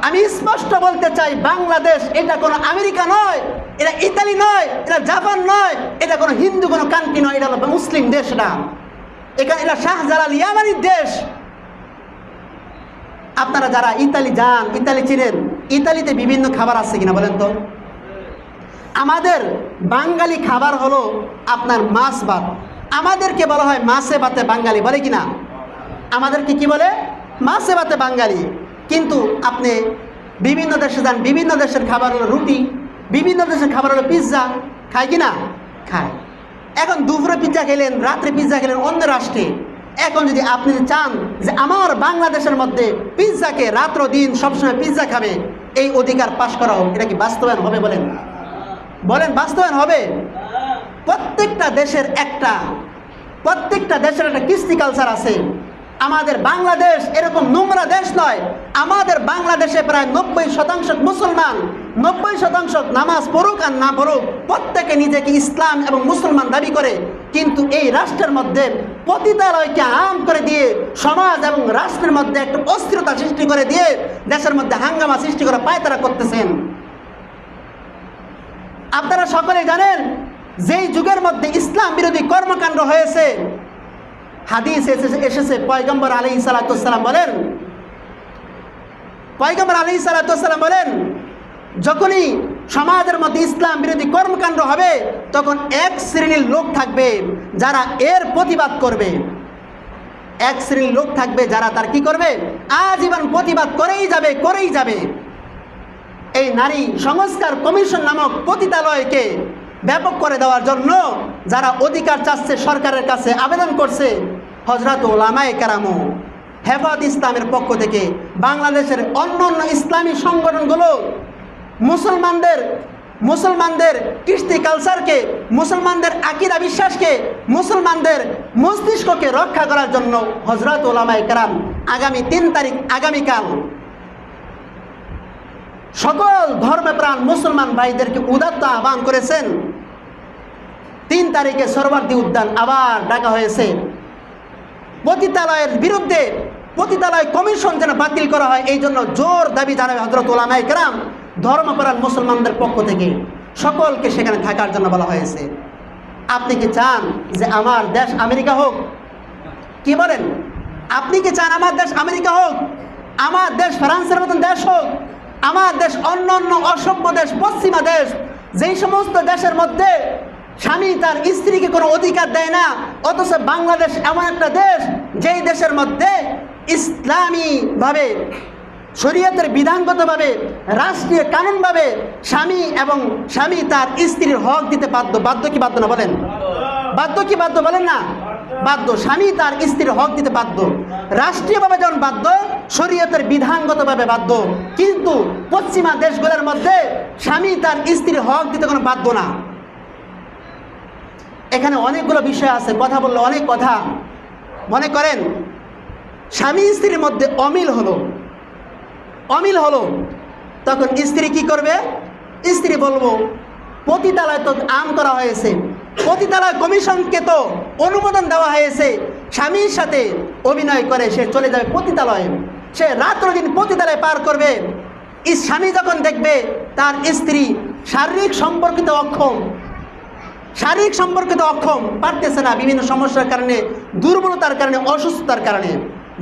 আমি স্পষ্ট বলতে চাই, বাংলাদেশ এটা কোনো আমেরিকা নয়, এটা ইতালি নয়, এটা জাপান নয়, এটা কোনো হিন্দু কোনো কান্ট্রি নয়, এটা হলো মুসলিম দেশ। এটা শাহজালাল ইয়ামানির দেশ। আপনারা যারা ইতালি যান, ইতালি চিনেন, ইতালিতে বিভিন্ন খাবার আছে কিনা বলেন তো? আমাদের বাঙালি খাবার হলো আপনার মাছ ভাত, আমাদেরকে বলা হয় মাছে ভাতে বাঙালি, বলে কিনা? আমাদেরকে কি বলে? মাছে ভাতে বাঙালি। কিন্তু আপনি বিভিন্ন দেশে যান, বিভিন্ন দেশের খাবার হলো রুটি, বিভিন্ন দেশের খাবার হলো পিৎজা, খায় কিনা? খায়। এখন দুপুরে পিৎজা খেলেন, রাত্রে পিৎজা খেলেন অন্য রাষ্ট্রে। এখন যদি আপনি চান যে আমার বাংলাদেশের মধ্যে পিৎজাকে রাত্র দিন সবসময় পিৎজা খাবে, এই অধিকার পাশ করা হোক, এটা কি বাস্তবায়ন হবে? বলেন বাস্তবায়ন হবে? প্রত্যেকটা দেশের একটা কৃষ্টি কালচার আছে। আমাদের বাংলাদেশ এরকম নোংরা দেশ নয়। আমাদের বাংলাদেশে প্রায় 90% মুসলমান, 90% নামাজ পড়ুক আর না পড়ুক, প্রত্যেকে নিজেকে ইসলাম এবং মুসলমান দাবি করে। কিন্তু এই রাষ্ট্রের মধ্যে পতিতালয়কে আম করে দিয়ে সমাজ এবং রাষ্ট্রের মধ্যে একটা অস্থিরতা সৃষ্টি করে দিয়ে দেশের মধ্যে হাঙ্গামা সৃষ্টি করে পায়তারা করতেছেন। আপনারা সকলে জানেন, যেই যুগের মধ্যে ইসলাম বিরোধী কর্মকাণ্ড হয়েছে, হাদিস এসেছে, পয়গম্বর আলাইহিস সালাতু ওয়াস সালাম বলেন, যখনই সমাজের মধ্যে ইসলাম বিরোধী কর্মকাণ্ড হবে, তখন এক শ্রেণীর লোক থাকবে যারা এর প্রতিবাদ করবে। এক শ্রেণীর লোক থাকবে যারা তার কি করবে? আজীবন প্রতিবাদ করেই যাবে। এই নারী সংস্কার কমিশন নামক পতিতালয়কে ব্যাপক করে দেওয়ার জন্য যারা অধিকার চাচ্ছে, সরকারের কাছে আবেদন করছে, হযরত উলামায়ে কেরাম, হেফাজত ইসলামের পক্ষ থেকে, বাংলাদেশের অন্যান্য ইসলামী সংগঠনগুলো মুসলমানদের মুসলমানদের কৃষ্টি কালচারকে, মুসলমানদের আকীদা বিশ্বাসকে, মুসলমানদের মস্তিষ্ককে রক্ষা করার জন্য হযরত উলামায়ে কেরাম আগামী 3 তারিখ, আগামীকাল সকল ধর্মপ্রাণ মুসলমান ভাইদেরকে উদাত্ত আহ্বান করেছেন। 3 তারিখে সরওয়ার্দী উদ্যান আবার ডাকা হয়েছে। পতিতালয়ের বিরুদ্ধে পতিতালয় কমিশন যেন বাতিল করা হয়, এই জন্য জোর দাবি জানাবে হযরত উলামায়ে কেরাম ধর্মপ্রাণ মুসলমানদের পক্ষ থেকে। সকলকে সেখানে থাকার জন্য বলা হয়েছে। আপনি কি চান যে আমার দেশ আমেরিকা হোক? কি বলেন? আপনি কি চান আমার দেশ আমেরিকা হোক, আমার দেশ ফ্রান্সের মতন দেশ হোক, আমার দেশ অন্য অন্য অসভ্য দেশ, পশ্চিমা দেশ, যেই সমস্ত দেশের মধ্যে স্বামী তার স্ত্রীকে কোনো অধিকার দেয় না, অথচ বাংলাদেশ এমন একটা দেশ যেই দেশের মধ্যে ইসলামীভাবে, শরীয়তের বিধানগতভাবে, রাষ্ট্রীয় কানুনভাবে স্বামী তার স্ত্রীর হক দিতে বাধ্য। বাধ্য কি বাধ্য না বলেন? বাধ্য কি বাধ্য বলেন না? বাধ্য। স্বামী তার স্ত্রীর হক দিতে বাধ্য, রাষ্ট্রীয়ভাবে যেমন বাধ্য, শরীয়তের বিধানগতভাবে বাধ্য। কিন্তু পশ্চিমা দেশগুলোর মধ্যে স্বামী তার স্ত্রীর হক দিতে কোনো বাধ্য না। এখানে অনেকগুলো বিষয় আছে, কথা বললে অনেক কথা। মনে করেন স্বামী স্ত্রীর মধ্যে অমিল হলো, তখন স্ত্রী কি করবে? স্ত্রী বলবো পতিতালয় তো আইন করা হয়েছে, পতিতালয় কমিশনকে তো অনুমোদন দেওয়া হয়েছে, স্বামীর সাথে অভিনয় করে সে চলে যাবে পতিতালয়ে, সে রাত্র দিন পতিতালয়ে পার করবে। স্বামী যখন দেখবে তার স্ত্রী শারীরিক সম্পর্কিত অক্ষম, পারতেছে না, বিভিন্ন সমস্যার কারণে, দুর্বলতার কারণে, অসুস্থতার কারণে,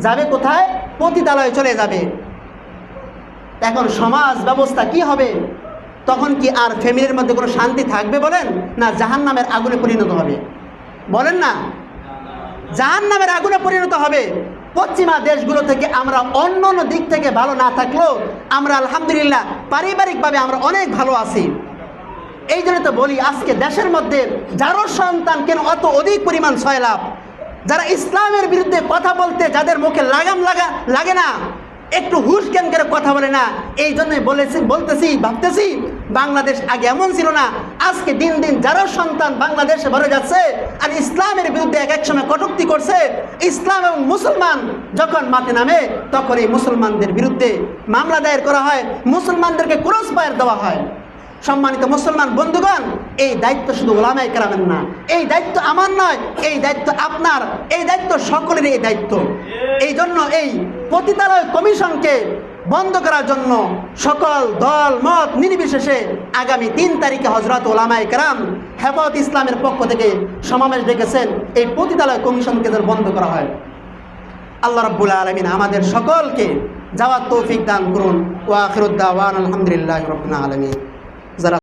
যাবে কোথায়? পতিতালয়ে চলে যাবে। এখন সমাজ ব্যবস্থা কি হবে? তখন কি আর ফ্যামিলির মধ্যে কোনো শান্তি থাকবে বলেন? না জাহান্নামের আগুনে পরিণত হবে? বলেন না, জাহান্নামের আগুনে পরিণত হবে। পশ্চিমা দেশগুলো থেকে আমরা অন্য অন্য দিক থেকে ভালো না থাকলেও আমরা আলহামদুলিল্লাহ পারিবারিকভাবে আমরা অনেক ভালো আছি। এই জন্য তো বলি আজকে দেশের মধ্যে যারও সন্তান কেন অত অধিক পরিমাণ 6 লাখ, যারা ইসলামের বিরুদ্ধে কথা বলতে যাদের মুখে লাগাম লাগে না, একটু হুশ জ্ঞান করে কথা বলে না, এই জন্যই ভাবতেছি বাংলাদেশ আগে এমন ছিল না। আজকে দিন দিন যারা সন্তান বাংলাদেশে ভরে যাচ্ছে আর ইসলামের বিরুদ্ধে এক সময় কটূক্তি করছে। ইসলাম এবং মুসলমান যখন মাঠে নামে তখন এই মুসলমানদের বিরুদ্ধে মামলা দায়ের করা হয়, মুসলমানদেরকে ক্রস ফায়ার দেওয়া হয়। সম্মানিত মুসলমান বন্ধুগণ, এই দায়িত্ব শুধু উলামায়ে কেরামের না, এই দায়িত্ব আমার নয়, এই দায়িত্ব আপনার, এই দায়িত্ব সকলেরই এই দায়িত্ব। এই জন্য এই পতিতালয় কমিশনকে বন্ধ করার জন্য সকল দল মত নির্বিশেষে আগামী 3 তারিখে হযরত উলামায়ে কেরাম হেফাজত ইসলামের পক্ষ থেকে সমাবেশ ডেকেছেন। এই পতিতালয় কমিশনকে যেন বন্ধ করা হয়। আল্লাহ রাব্বুল আলামিন আমাদের সকলকে যাওয়ার তৌফিক দান করুন। ওয়া আখিরুদ দাওয়ানা আলহামদুলিল্লাহি রাব্বিল আলামিন। যারা